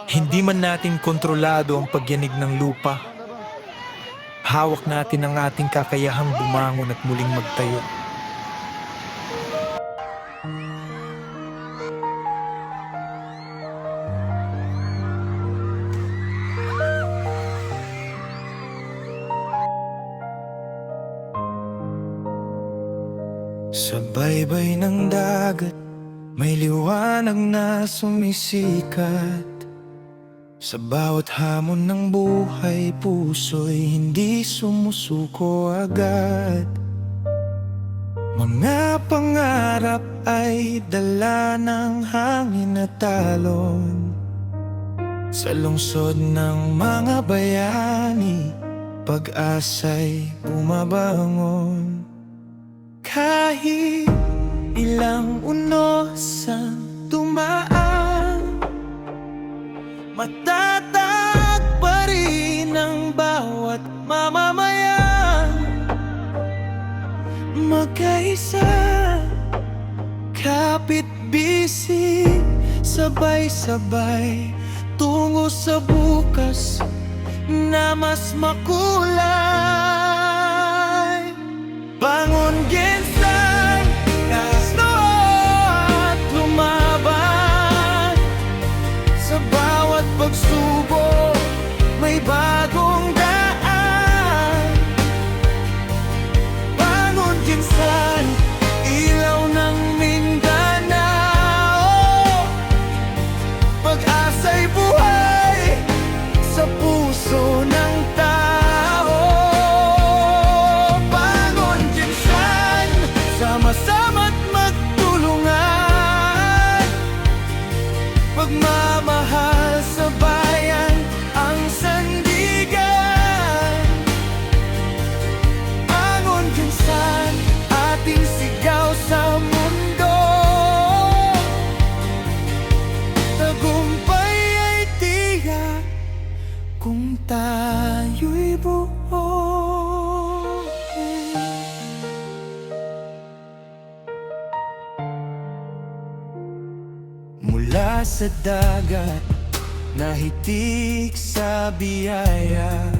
Hindi man natin kontrolado ang pagyanig ng lupa, hawak natin ang ating kakayahang bumangon at muling magtayo. Sa baybay ng dagat, may liwanag na sumisikat. Sa bawat hamon ng buhay, puso'y hindi sumusuko agad. Mga pangarap ay dala ng hangin at talon. Sa lungsod ng mga bayani, pag-asa'y bumabangon. Kahit ilang unos ang dumaan, matatag pa rin ang bawat mamamayan. Magkaisa, kapit-bisig, sabay-sabay tungo sa bukas na mas makulay. Bangon ginsan, gusto at lumaban. Sa bawat pagsubok, may bagong daan. Bangon ginsan, ilaw ng Mindanao. Pag-asa'y buhay sa puso ng tao. Bangon ginsan, sama-sama't magtulungan. Pagmamahal sa bayan ang sandigan. Bangon ginsan, ating sigaw sa mundo. Tagumpay ay tiyak kung tayo'y buo. Mula sa dagat, nahitik sa biyaya,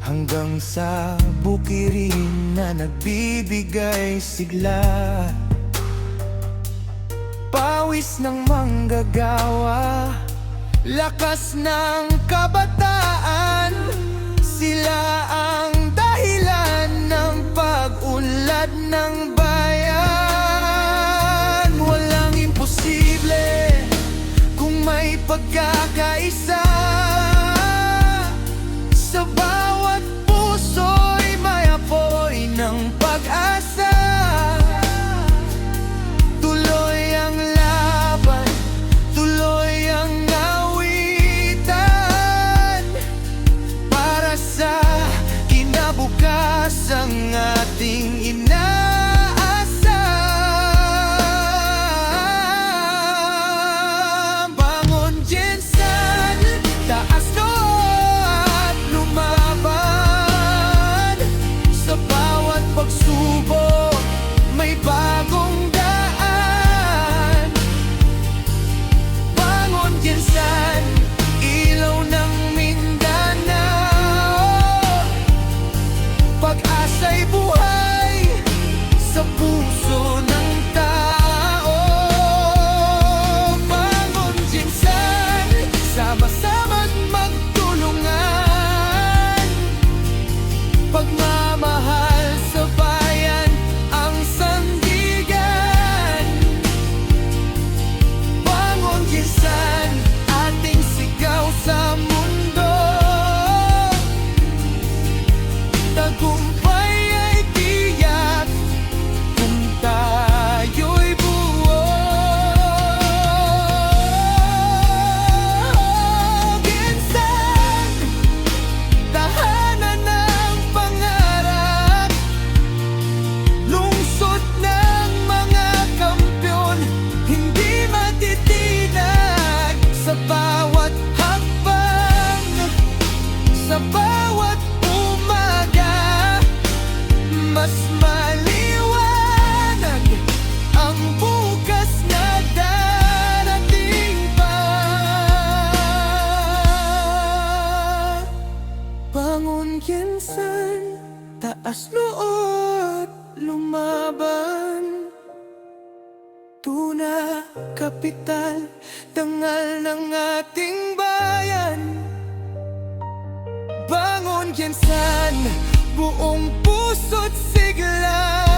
hanggang sa bukirin na nagbibigay sigla. Pawis ng manggagawa, lakas ng kabataan, sila ang dahilan ng pag-unlad ng bayan. Walang imposible kung may pagkakaisa. Sa bawat puso'y may apoy ng pag-asa. Tuloy ang laban, tuloy ang awitan, para sa kinabukas ang ating inaasam. Bangon ginsan, kapital, dangal ng ating bayan. Bangon Jensan, buong puso't sigla.